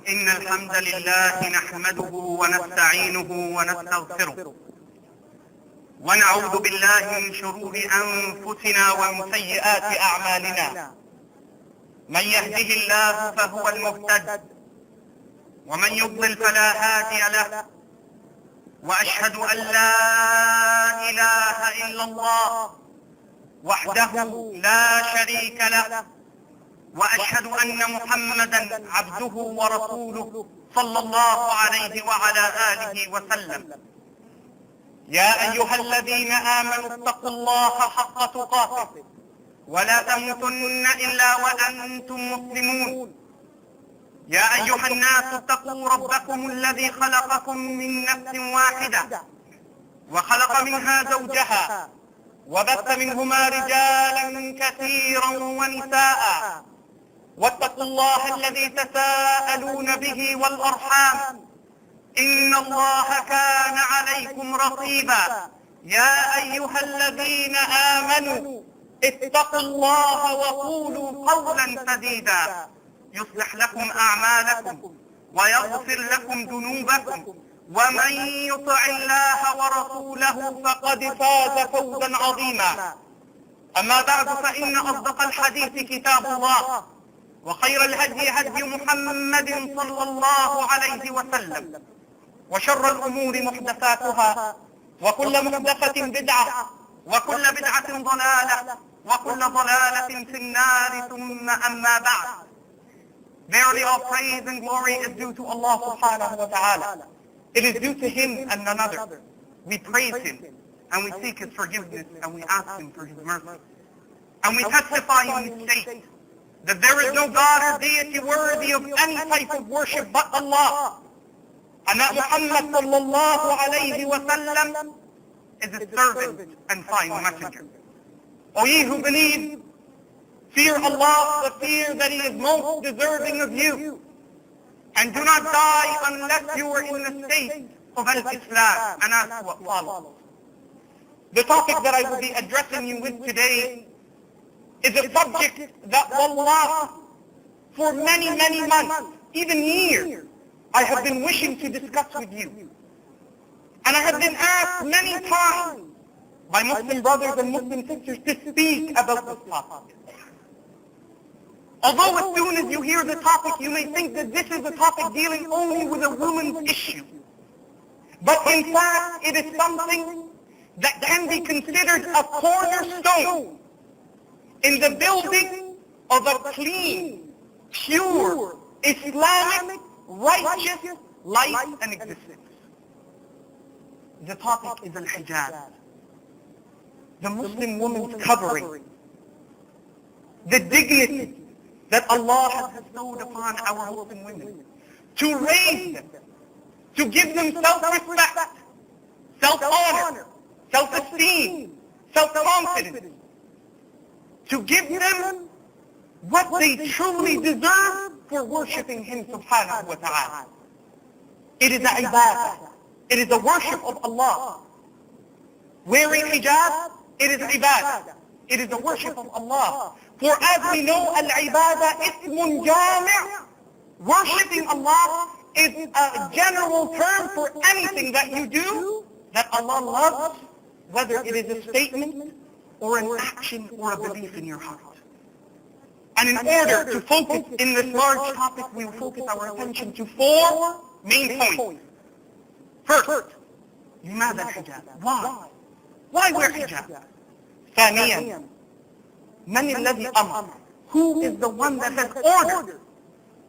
إن الحمد لله نحمده ونستعينه ونستغفره ونعوذ بالله من شرور أنفسنا ومن سيئات أعمالنا. من يهده الله فهو المهتد ومن يضلل فلا هادي له، وأشهد أن لا إله إلا الله وحده لا شريك له، وأشهد أن محمدا عبده ورسوله صلى الله عليه وعلى آله وسلم. يا أيها الذين آمنوا اتقوا الله حق تقاته ولا تموتن إلا وأنتم مسلمون. يا أيها الناس اتقوا ربكم الذي خلقكم من نفس واحدة وخلق منها زوجها وبث منهما رجالا كثيرا ونساء، واتقوا الله الذي تساءلون به والأرحام إن الله كان عليكم رقيبا. يا أيها الذين آمنوا اتقوا الله وقولوا قولا سديدا يصلح لكم أعمالكم ويغفر لكم ذنوبكم، ومن يطع الله ورسوله فقد فاز فوزا عظيما. أما بعد، فإن أصدق الحديث كتاب الله، وخير الهدي هدي محمد صلى الله عليه وسلم، وشر الأمور محدثاتها، وكل محدثة بدعة، وكل بدعة ضلالة، وكل ضلالة في النار. ثم أما بعد. Verily all praise and glory is due to Allah subhanahu wa ta'ala. It is due to Him and none other. We praise Him and we seek His forgiveness and we ask Him for His mercy. And we testify and we state that there is no God or deity worthy of any type of worship but Allah, and that Muhammad sallallahu alayhi wa sallam is His servant and final messenger. O ye who believe, fear Allah, the fear that He is most deserving of you, and do not die unless you are in the state of al-Islam, and ask what follows. The topic that I will be addressing you with today is a subject that, wallah, for many, many months, even years, I have been wishing to discuss with you. And I have been asked many times by Muslim brothers and Muslim sisters to speak about this topic. Although as soon as you hear the topic, you may think that this is a topic dealing only with a woman's issue. But in fact, it is something that can be considered a cornerstone in the building of a clean, pure, Islamic, righteous life and existence. The topic is al-Hijab, the Muslim woman's covering, the dignity that Allah has bestowed upon our Muslim women, to raise them, to give them self-respect, self-honor, self-esteem, self-confidence, to give them what they truly deserve for worshipping Him subhanahu wa ta'ala. It is a ibadah. It is a worship of Allah. Wearing hijab, it is ibadah. It is a worship of Allah. For as we know, al-ibadah ismun jami'. Worshipping Allah is a general term for anything that you do that Allah loves, whether it is a statement or an action or a belief in your heart. And in order to focus in this large topic, we will focus our attention to four main points. First, لماذا الحجاب? Why? Why wear hijab? ثانيا, من الذي أمر? Who is the one that has ordered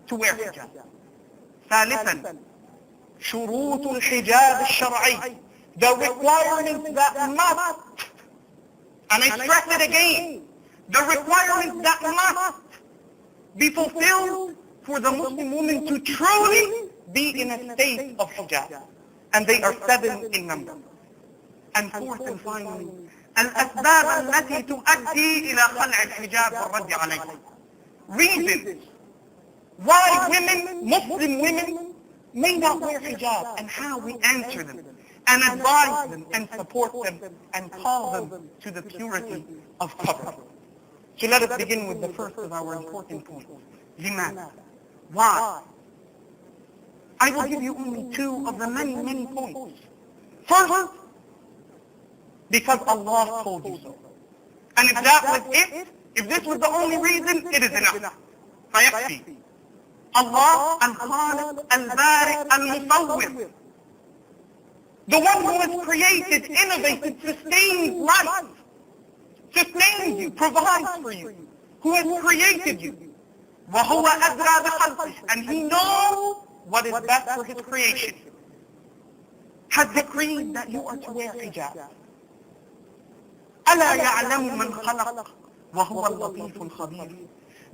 to wear hijab? ثالثا, شروط الحجاب الشرعي, the requirements that must, and I stress it again, the requirements that must be fulfilled for the Muslim woman to truly be in a state of hijab. And they are 7 in number. And fourth and finally, الأسباب التي تؤدي إلى خلع الحجاب والرد عليه. Reasons why women, Muslim women, may not wear hijab, and how we answer them and advise them and support them and call them to the purity of cover. So let us begin with the first of our important points. لماذا? Why? I will give you only two of the many, many points. First, because Allah told you so. And if that was it, if this was the only reason, it is enough. فيكفي. Allah al-Khaliq al-Bari al-Musawwir. The one who has created, innovated, sustains life, sustains you, provides for you, who has created you. وَهُوَ أَدْرَى بِخَلْقِهِ. And He knows what is best for His creation. Has decreed that you are to wear hijab. أَلَا يَعْلَمُ مَنْ خَلَقَ وَهُوَ اللَّطِيفُ الْخَبِيرُ.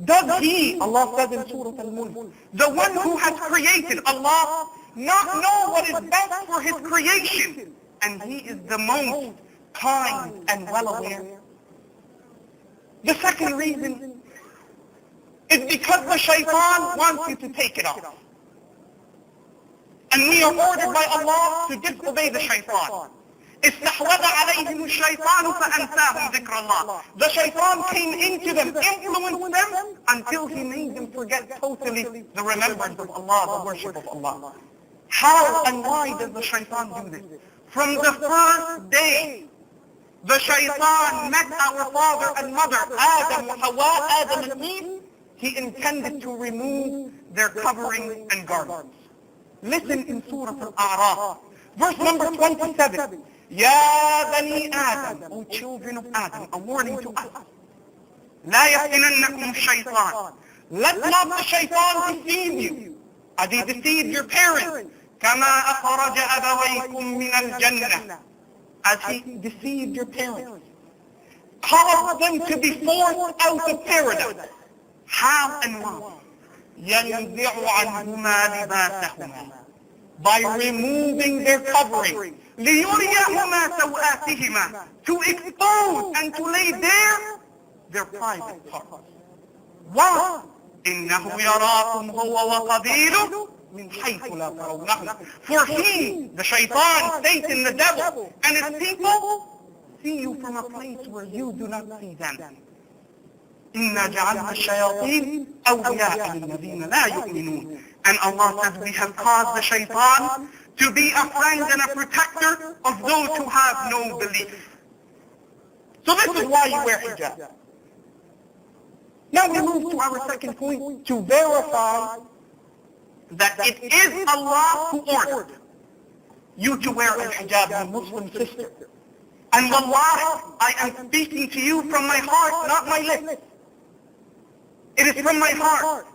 Does He, Allah says in Surah Al-Mulk, the one who has created, Allah, not know what is best for His creation? And He is the most kind and well aware. The second reason is because the shaitan wants you to take it off. And we are ordered by Allah to disobey the shaitan. استحوذ عليهم الشيطان فأنساهم ذكر الله. The shaitan came into them, influenced them until he made them forget totally the remembrance of Allah, the worship of Allah. How and why does the shaitan do this? From the first day, the shaitan met our father and mother, Adam and Hawa, Adam and Eve. He intended to remove their covering and garments. Listen in Surah Al-A'raf, verse number 27. Ya bani Adam, O children of Adam, a warning to us. لا يفتننكم الشيطان. Let not the shaitan deceive you, as he deceived your parents. كما أخرج أبويكم من الجنة. As he deceived your parents. Caused them to be forced out of paradise. How and why? ينزع عنهما لباسهما. By removing their covering. ليريهما سوآتهما. To expose and to lay bare their private parts. Why? إنه يراكم هو وقبيله من حيث لا ترونه. For he, the shaitan, Satan, the devil, and his people see you from a place where you do not see them. إِنَّا جَعَلْنَا الشَّيَاطِينَ أَوْلِيَاءَ لِلَّذِينَ لَا يُؤْمِنُونَ. And Allah says we have caused the shaitan to be a friend and a protector of those who have no belief. So this is why you wear hijab. Now we move to our second point, to verify that it is Allah who ordered you to wear a hijab, a Muslim sister. And wallahi, I am speaking to you from my heart, not my lips. It is from my heart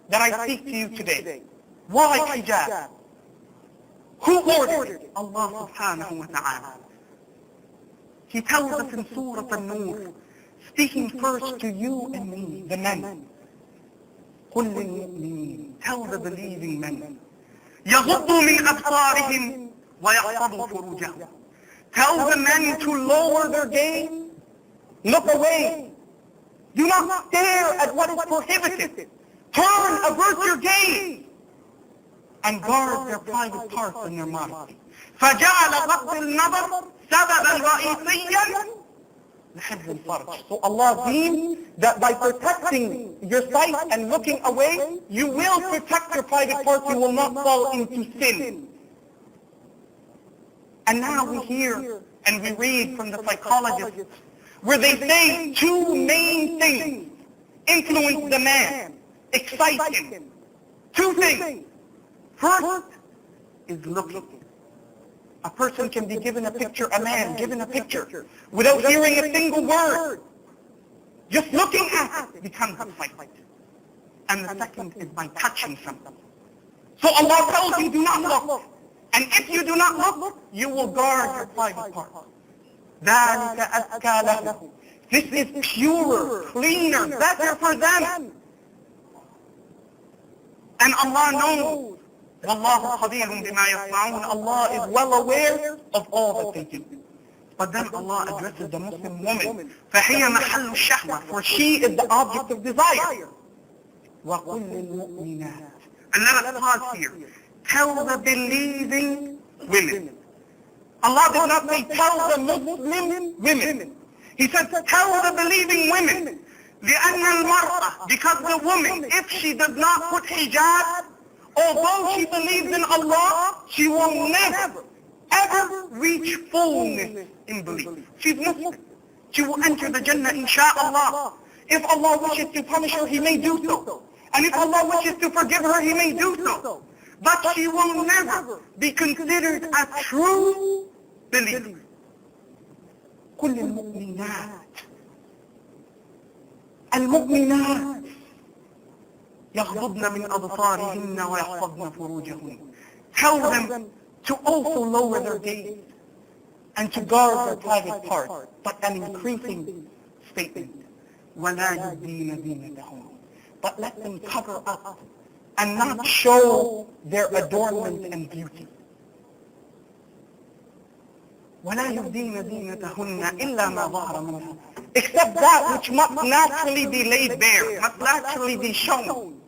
that I speak to you today. Why hijab? Who ordered it? Allah subhanahu wa ta'ala. He tells us in Surah An-Nur, speaking first to you and me, the men. قُلْ لِلْمُؤْمِنِينَ. Tell the believing men. يَغُضُّوا مِنْ أَبْصَارِهِمْ وَيَحْفَظُوا فُرُوجَهُمْ. Tell the men to lower their gaze, look away. Do not stare at what is prohibited. Turn, avert your gaze, and guard their private parts and their modesty. فَجَعَلَ غَضَّ النَّظَرِ سَبَبًا رَئِيسِيًّا لِحِفْظِ الْفَرْجِ. So Allah deemed that by protecting your sight and looking away, you will protect your private parts, you will not fall into sin. And now we hear and we read from the psychologists where they say two main things influence the man, excite him. Two things. First is looking. A person can be given a picture, a man given a picture, without hearing a single word. Just looking at it becomes a fight. And the second is by touching something. So Allah tells you, do not look. And if you do not look, you will guard your private part. ذَلِكَ أَزْكَى لَهُمْ. This is purer, cleaner, better for them. And Allah knows. وَاللَّهُ خَبِيرٌ بِمَا يَصْنَعُونَ. Allah is well aware of all that they do. But then Allah addresses the Muslim woman. فَهِيَ مَحَلُّ الشَّهْوَةِ. For she is the object of desire. وَقُلْ لِلْمُؤْمِنَاتِ. And let us pause here. Tell the believing women. Allah did not say tell the Muslim women. He said tell the believing women. لأن المرأة, because the woman, if she does not put hijab, Although she believes in Allah, she will never, ever reach fullness in belief. She's Muslim. She will enter the Jannah, insha'Allah. If Allah wishes to punish her, He may do so. And if Allah wishes to forgive her, He may do so. But she will never be considered a true believer. كل المؤمنات يغضضن من أبصارهن ويحفظن فروجهن. Tell them to also lower their gaze and to guard their private parts, but an increasing statement. وَلَا يُبْدِينَ زِينَتَهُنَّ. But let them cover up and not show their adornment and beauty. وَلَا يُبْدِينَ زِينَتَهُنَّ إِلَّا مَا ظَهَرَ مِنْهَا. Except that which must naturally be laid bare, must naturally be shown.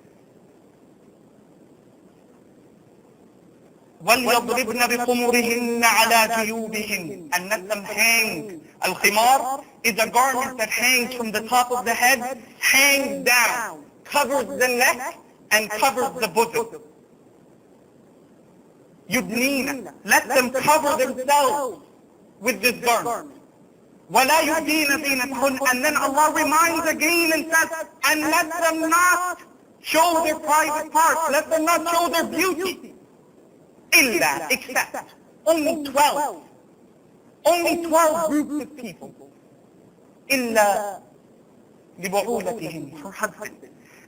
وَلْيَضْرِبْنَ بِخُمُرِهِنَّ عَلَى جُيُوبِهِنَّ. And let them hang. Al-khimar is a garment that hangs from the top of the head, hangs down, covers the neck, and covers the bosom. Yudnina. Let them cover themselves with this garment. وَلَا يُبْدِينَ زِينَتَهُنَّ. And then Allah reminds again and says, and let them not show their private parts. Let them not show their beauty. إِلَّا, except. Only 12. Only 12 groups of people. إِلَّا لِبُعُولَتِهِمْ. Her husband.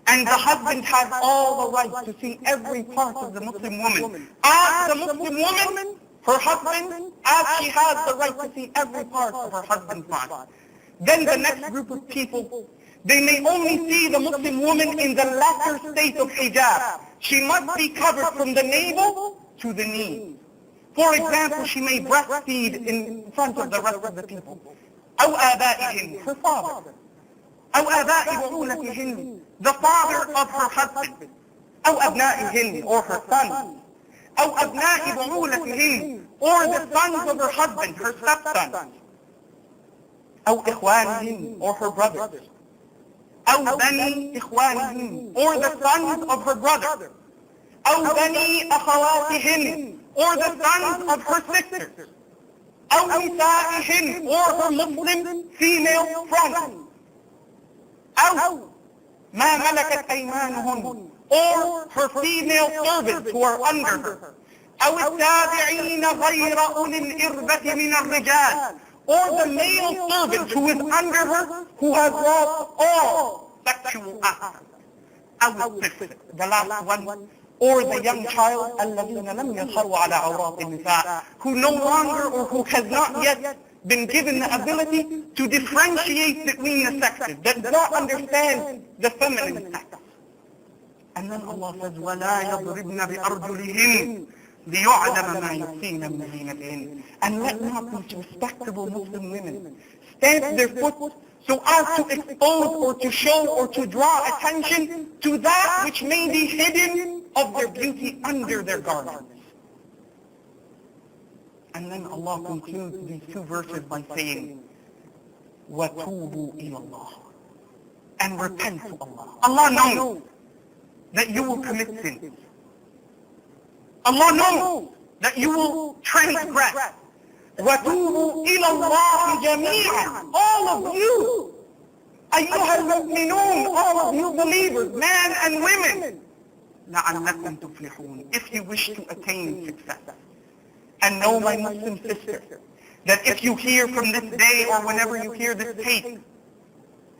And the husband has all the right to see every part of the Muslim woman. As the Muslim woman, her husband, as she has the right to see every part of her husband's body. Then the next group of people, they may only see the Muslim woman in the lesser state of hijab. She must be covered from the navel to the knees. For example, she may breastfeed in front of the rest of the people. أو آبائهن, her father. أو آباء بعولتهن, the father of her husband. أو أبنائهن, or her sons. أو أبناء بعولتهن, or the sons of her husband, her stepsons. أو إخوانهن, or her brothers. أو بني إخوانهن, or the sons of her brother. أو بني أخواتهن, or the sons of her sisters. أو نسائهن, or her Muslim female friends. أو ما ملكت أيمانهن, or her female servants who are under her. أو التابعين غير أولي الإربة من الرجال, or the male servant who is under her who has lost all sexual acts. أو الطفل, the last one, or the young child الذين لم يظهروا على عورات النساء, who no longer or who has not yet been given the ability to differentiate between the sexes, that does not understand the feminine sex. And then Allah says, وَلَا يَضْرِبْنَ بِأَرْجُلِهِنْ لِيُعْلَمَ مَا يُخْفِينَ مِنْ زِينَتِهِنْ. And let not these respectable Muslim women stamp their foot so as to expose or to show or to draw attention to that which may be hidden of their beauty under their garments. And then Allah concludes these two verses by saying, وَتُوبُوا إِلَى اللَّهِ. And repent to Allah. Allah knows that you will commit sins. Allah knows that you will transgress. وَتُوبُوا إِلَى اللَّهِ جَمِيعًا. All of you, أيها المؤمنون, all of you believers, men and women, لَعَلَّكُمْ تُفْلِحُونَ, if you wish to attain success. And know, my Muslim sister, that if you hear from this day or whenever you hear this tape,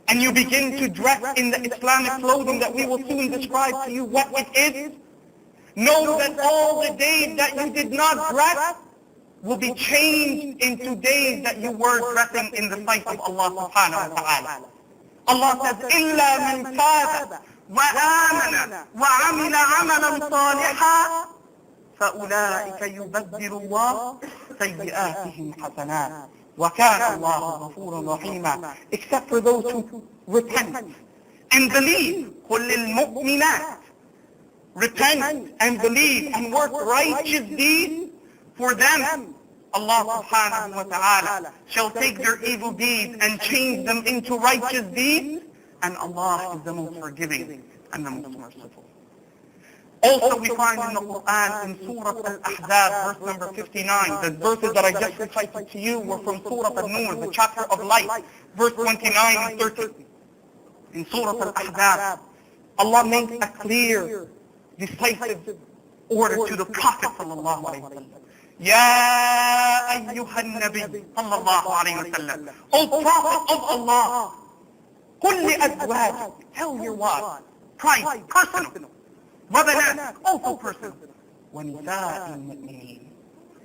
and you begin to dress in the Islamic clothing that we will soon describe to you what it is, know that all the days that you did not dress will be changed into days that you were dressing in the sight of Allah subhanahu wa ta'ala. Allah says, إِلَّا مَنْ تَابَ وَآمَنَ وَعَمِلَ عَمَلًا صَالِحًا فَأُولَٰئِكَ يُبَدِّلُ اللَّهُ سَيِّئَاتِهِمْ حَسَنَاتٍ وَكَانَ اللَّهُ غَفُورًا رَحِيمًا. Except for those who repent and believe. قُلْ لِلْمُؤْمِنَاتِ, repent and believe and work righteous deeds. For them, Allah subhanahu wa ta'ala shall take their evil deeds and change them into righteous deeds. And Allah is the most forgiving and the most merciful. Also we find in the Quran in Surah Al-Ahzab, verse number 59, the verses that I just recited to you were from Surah Al-Nur, the chapter of light, verse 29 and 30. In Surah Al-Ahzab, Allah makes a clear, decisive order to the Prophet sallallahu alayhi wa sallam. Ya ayyuhan nabi sallallahu alayhi wa sallam. O Prophet of Allah, قل لأزواجك, tell your wives, private, personal, وبنات, also personal, ونساء المؤمنين,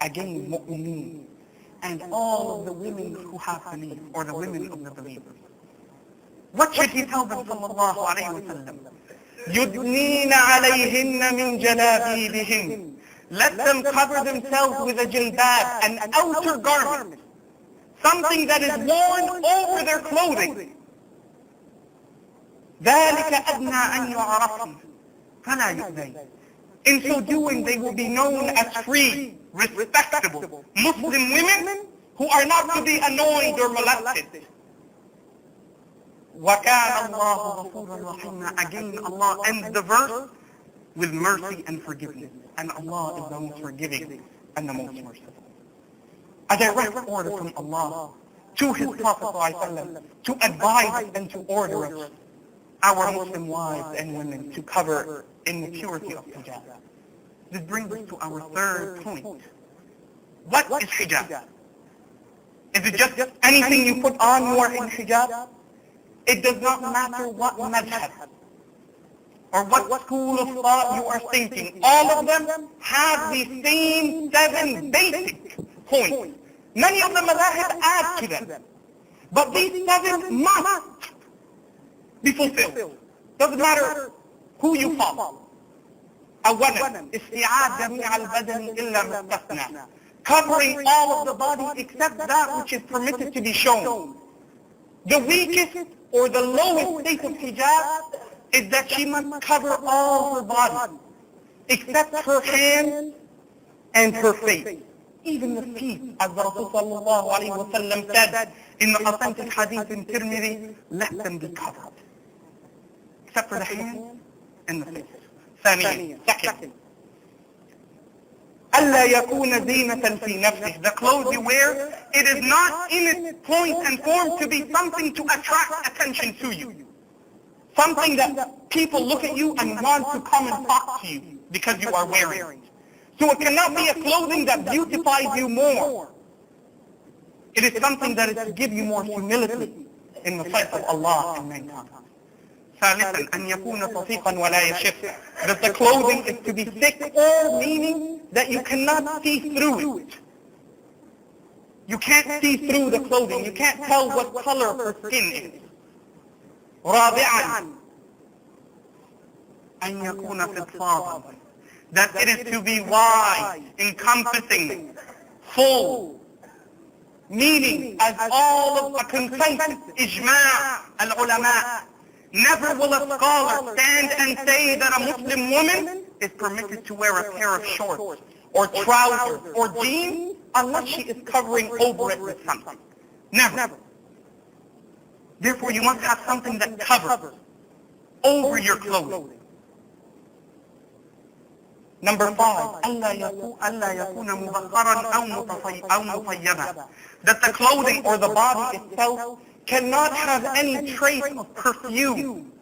again mu'mineen, and all of the women who have belief, or the women of the believers. What should he tell them sallallahu alayhi wa sallam? يُدْنِينَ عَلَيْهِنَّ مِنْ جَلَابِيبِهِنْ. Let them cover themselves with a jilbab, an outer garment, something that is worn over their clothing. ذَلِكَ أَدْنَى أَنْ يُعْرَفْنَ فَلَا يُؤْذَيْنَ. In so doing, they will be known as free, respectable Muslim women who are not to be annoyed or molested. وَكَانَ اللَّهُ غَفُورًا رَحِيمًا. Again, Allah ends the verse with mercy and forgiveness. And Allah is the most forgiving and the most merciful. A direct order from Allah to His Prophet ﷺ to advise and to order us, our Muslim wives and women, to cover in the purity of hijab. This brings us to our third point. What is hijab? Is it just anything you put on you are in hijab? It does not matter what madhab or what school of thought you are thinking. All of them have the same 7 basic points. Many of the madhab add to them. But these 7 must be fulfilled. Doesn't matter who you follow. أولا استيعاب جميع البدن إلا مستثنى. Covering all of the body except that which is permitted to be shown. The weakest or the lowest state of hijab is that she must cover all her body except her hands and her face. Even the feet, as the Rasul sallallahu alayhi wa sallam said in the authentic hadith in Tirmidhi, let them be covered. Except for the hands and the face. ثانيا, second, ألا يكون زينة في نفسه. The clothes you wear, it is not in its point and form to be something to attract attention to you. Something that people look at you and want to come and talk to you because you are wearing. So it cannot be a clothing that beautifies you more. It is something that is to give you more humility in the sight of Allah and mankind. ثالثا أن يكون صفيقا ولا يشف. That the clothing is to be thick, or meaning that you cannot see through it. You can't see through the clothing. You can't tell what color her skin is. رابعا أن يكون فضفاضا. That it is to be wide, encompassing, full, meaning as all of a consensus, ijma' al-ulama. Never will a scholar stand and say that a Muslim woman is permitted to wear a pair of shorts or trousers or jeans unless she is covering over it with something. Never. Therefore, you must have something that covers over your clothing. Number 5, ألا يكون مبخرا أو مطيبا. That the clothing or the body itself cannot have any trace of perfume.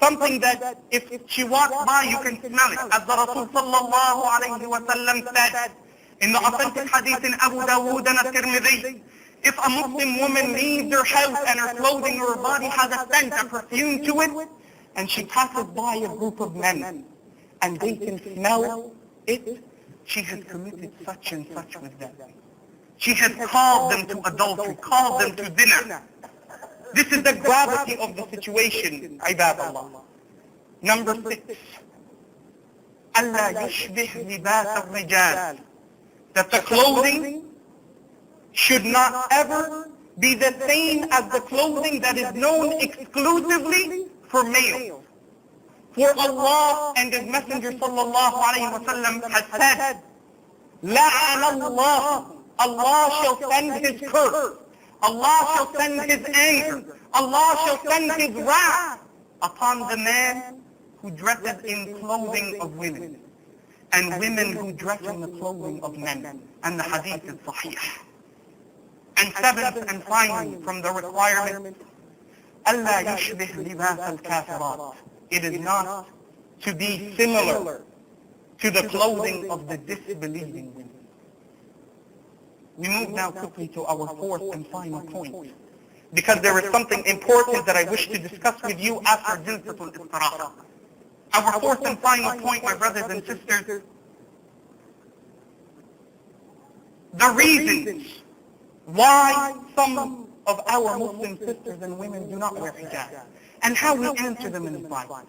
Something that if she walks by you can smell it. As the Rasul sallallahu alayhi wa sallam said in the authentic hadith in Abu Dawood and At-Tirmidhi, if a Muslim woman leaves her house and her clothing or her body has a scent, a perfume to it, and she passes by a group of men and they can smell it, she has committed such and such with them. She has called them to adultery, called them to zina. This is the gravity of the situation, ibadallah. Number 6, ألا يشبه لباس الرجال. That the clothing should not ever be the same as the clothing that is known exclusively for males. For Allah and His Messenger sallallahu alayhi wa sallam has said, لَعَنَ اللَّهُ. Allah shall send His curse. Allah shall send His anger. Allah shall send His wrath upon the man who dresses in clothing of women, and women who dress in the clothing of men. And the hadith is sahih. And seventh and finally, from the requirement, أَلَّا يُشْبِهْ لِبَاسَ الْكَافِرَاتِ. It is not to be similar to the clothing of the disbelieving women. We move now quickly to our fourth and final point, because there is something important that I wish to discuss with you after Jilsatul Istiraha. Our fourth and final point, my brothers and sisters, the reasons why some of our Muslim sisters and women do not wear hijab, and how we answer them in Islam.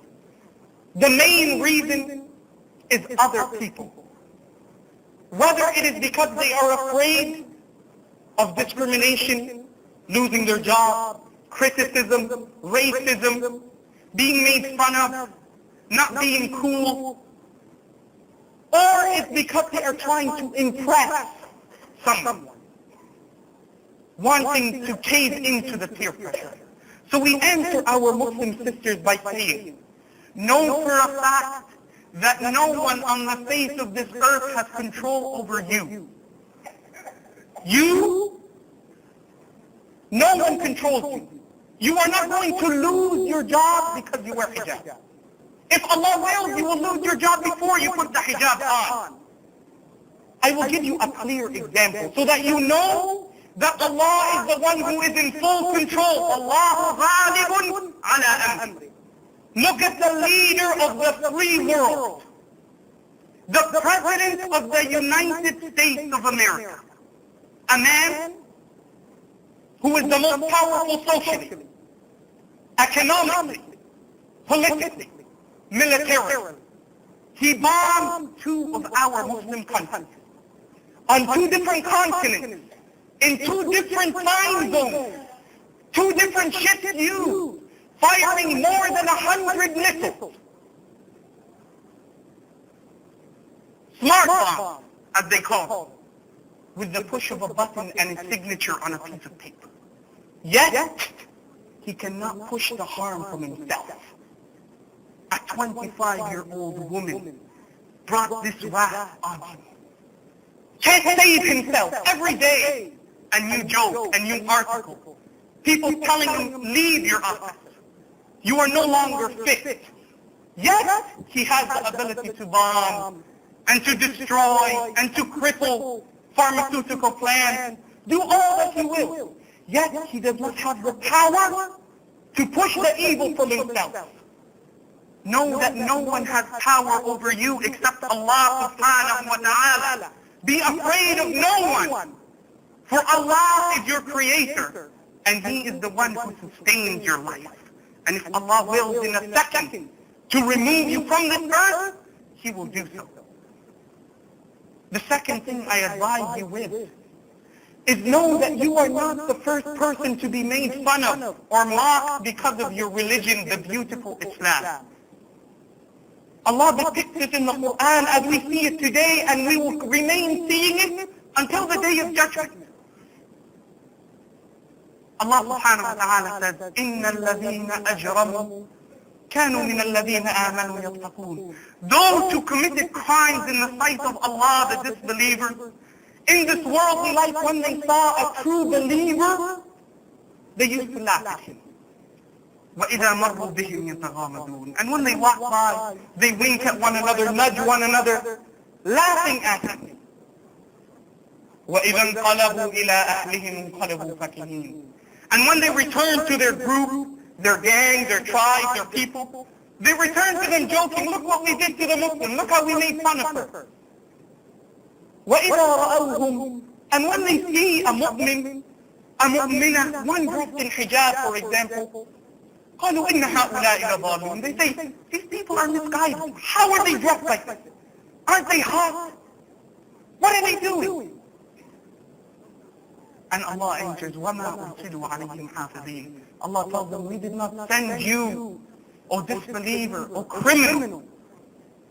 The main reason is other people. Whether it is because they are afraid of discrimination, losing their job, criticism, racism, being made fun of, not being cool, or it's because they are trying to impress someone, wanting to cave into the peer pressure. So we answer our Muslim sisters by saying, know for a fact that no one on the face of this earth has control over you. No one controls you. You are not going to lose your job because you wear hijab. If Allah wills, you will lose your job before you put the hijab on. I will give you a clear example so that you know that Allah is the one who is in full control. Allahu ghalibun ala amri. Look at the leader of the free world, the President of the United States of America, a man who is the most powerful socially, economically, politically, militarily. He bombed two of our Muslim countries on two different continents, in two different time zones, two different ships used, firing more than 100 missiles. Smart bomb, as they call it, with the push of a button and a signature on a piece of paper. Yet, he cannot push the harm from himself. A 25-year-old woman brought this wrath on him. Can't save himself. Every day, a new joke, a new article. People telling him, leave your office. You are no longer fit. Yet, he has the ability to bomb and to destroy and to cripple pharmaceutical plants. Do all that he will. Yet, he does not have the power to push the evil from himself. Know that no one has power over you except Allah subhanahu wa ta'ala. Be afraid of no one. For Allah is your creator, and He is the one who sustains your life. And if Allah wills in a second to remove you from this earth, He will do so. The second thing I advise you with is know that you are not the first person to be made fun of or mocked because of your religion, the beautiful Islam. Allah depicts it in the Quran as we see it today, and we will remain seeing it until the day of judgment. Allah subhanahu wa ta'ala says, إِنَّ الَّذِينَ أَجْرَمُوا كَانُوا مِنَ الَّذِينَ آمَنُوا يَتَّقُونَ. Those who committed crimes in the sight of Allah, the disbelievers, in this worldly life, when they saw a true believer, they used to laugh at him. وَإِذَا مَرُّوا بِهِمْ يَتَغَامَضُونَ. And when they walk by, they wink at one another, nudge one another, laughing at him. وَإِذَا انْقَلَبُوا إِلَىٰ أَهْلِهِمْ انْقَلَبُوا فَكِهِينَ. And when they return to their group, their gang, their tribe, their people, they return to them joking, look what we did to the Muslim, look how we made fun of her. وَإِذَا رَأَوْهُمْ. And when they see a mu'min, a mu'minah, one dressed in hijab, for example, قالوا إن هؤلاء لضالون. They say, these people are misguided. How are they dressed like this? Aren't they hot? What are they doing? And Allah answers, وَمَا أُرْسِلُوا عَلَيْهِمْ حَافِظِينَ. Allah tells them, we did not send you, O disbeliever, O criminal,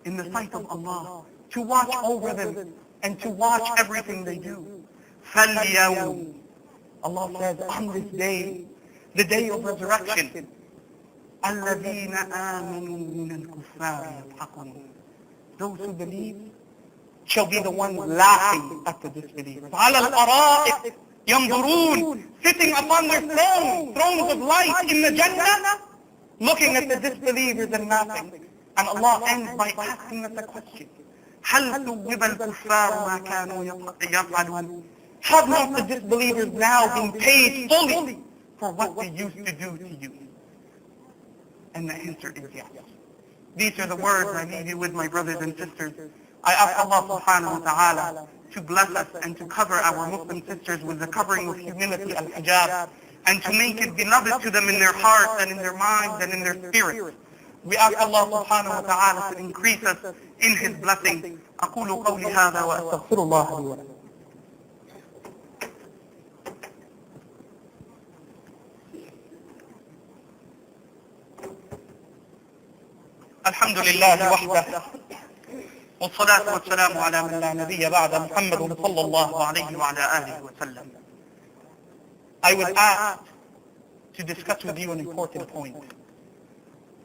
in the sight of Allah, to watch over them and to watch everything they do. فَالْيَوْمِ. Allah says, on this day, the day of resurrection, الذين آمنوا من الكفار يضحكون. Those who believe shall be the ones laughing at the disbelievers. على الأرائك ينظرون, sitting upon their thrones of light in the Jannah, looking at the disbelievers and laughing. And Allah ends by asking us a question. هل ثوب الكفار ما كانوا يفعلون? Have not the disbelievers now been paid fully for what they used to do to you? And the answer is yes. These are the words I leave you with, my brothers and sisters. I ask Allah subhanahu wa ta'ala to bless us and to cover our Muslim sisters with the covering of humility and hijab, and to make it beloved to them in their hearts and in their minds and in their spirits. We ask Allah subhanahu wa ta'ala to increase us in His blessing. أقول قولي هذا وأستغفر الله لي ولكم. الحمد لله وحده والصلاة والسلام على من لا نبي بعد محمد صلى الله عليه وعلى آله وسلم. I was asked to discuss with you an important point.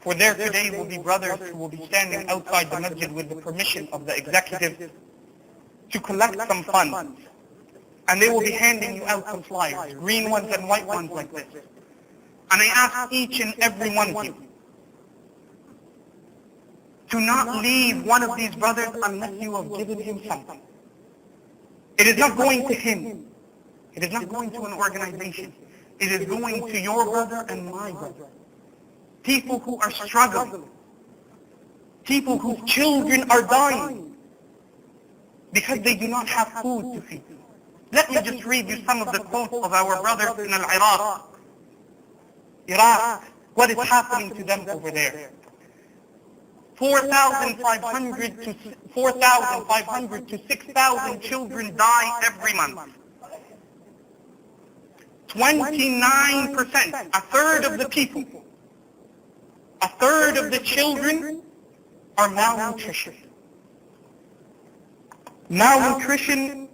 For there today will be brothers who will be standing outside the masjid with the permission of the executive to collect some funds. And they will be handing you out some flyers, green ones and white ones like this. And I ask each and every one of you to not leave one of these brothers unless you have given him something. It is not going to him. It is not going to an organization. It is going to your brother and my brother. People who are struggling. People whose children are dying because they do not have food to feed them. Let me just read you some of the quotes of our brothers in Iraq. What is happening to them over there? 4,500 to 6,000 children die every month. 29%, a third of the people, a third of the children are malnutrition. Malnutrition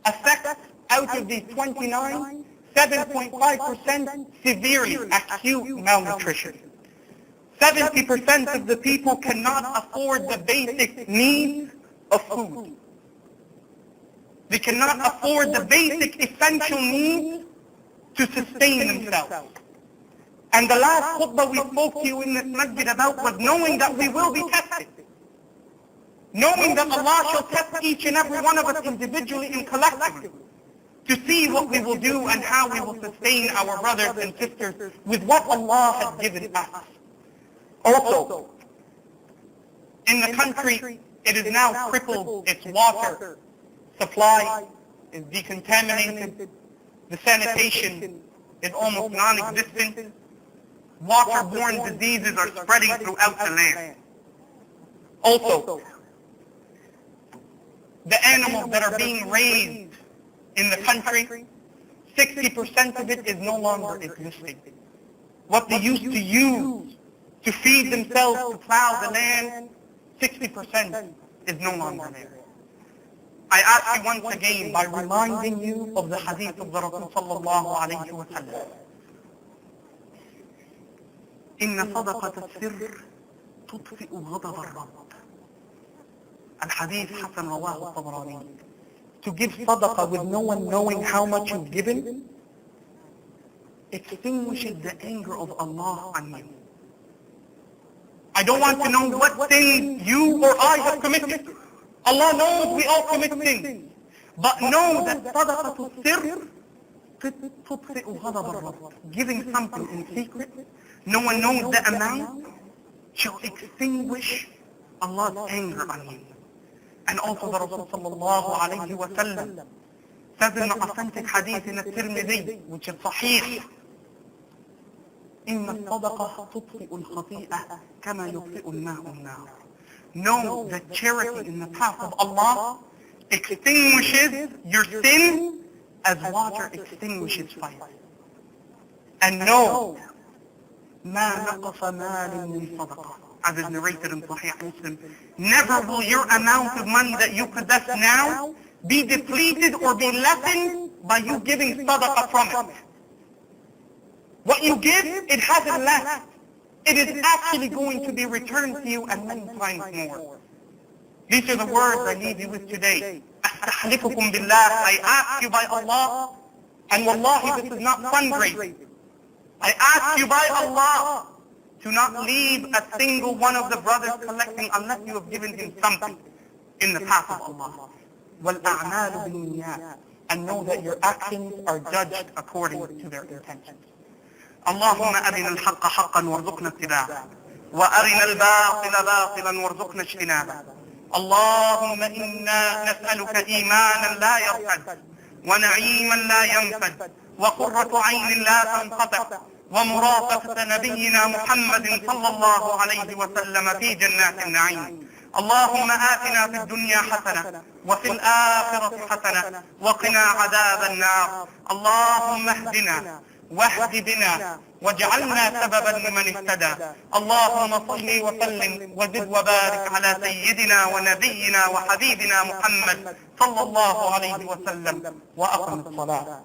affects, out of these 29, 7.5% severely acute malnutrition. 70% of the people cannot afford the basic needs of food. They cannot afford the basic essential needs to sustain themselves. And the last khutbah we spoke to you in this masjid about was knowing that we will be tested. Knowing that Allah shall test each and every one of us individually and collectively to see what we will do and how we will sustain our brothers and sisters with what Allah has given us. Also, in the country, it is now crippled. Its water supply is decontaminated. The sanitation is almost non-existent. Waterborne diseases are spreading throughout the land. Also, the animals that are being raised in the country, 60% of it is no longer existing. What they used to use to feed themselves, to plow the land, 60% is no longer there. I ask you once again by reminding you of the hadith of the Rasul sallallahu alayhi wa sallam. إن صدقة السر تطفئ غضب الرب. الحديث حسن رواه الطبراني. To give sadaqah with no one knowing how much you've given extinguishes the anger of Allah on you. I don't want to know what sin you or I have committed. Allah knows we all commit sins. But know that sadaqatul sirr tutfi'u ghadab ar-rabb. Giving something in secret, no one knows the amount, shall extinguish Allah's anger on you. And also the Rasul sallallahu alayhi wa sallam says in the authentic hadith in At-Tirmidhi, which is sahih, إن الصدقة تطفئ الخطيئة كما يطفئ الماء النار. Know that charity in the path of Allah extinguishes your sin as water extinguishes fire. And know ما نقص مال من صدقة, as is narrated in Sahih Muslim, never will your amount of money that you possess now be depleted or be lessened by you giving sadaqah from it. What you give, it hasn't left. it is actually going to be returned to you and many times more. These are the words I leave you with today. أستحلفكم بالله, I ask you by Allah, and wallahi this is not fundraising. I ask you by Allah to not leave a single one of the brothers collecting unless you have given him something in the path of Allah. وَالْأَعْمَالُ بِالنِّيَّاتِ, and know that your actions are judged according to their intentions. اللهم أرنا الحق حقا وارزقنا اتباعه وأرنا الباطل باطلا وارزقنا اجتنابه. اللهم إنا نسألك إيمانا لا يرتد ونعيما لا ينفد وقرة عين لا تنقطع ومرافقة نبينا محمد صلى الله عليه وسلم في جنات النعيم. اللهم آتنا في الدنيا حسنة وفي الآخرة حسنة وقنا عذاب النار. اللهم اهدنا واهد بنا واجعلنا سببا لمن اهتدى. اللهم صل وسلم وزد وبارك على سيدنا ونبينا وحبيبنا محمد صلى الله عليه وسلم وأقم الصلاة.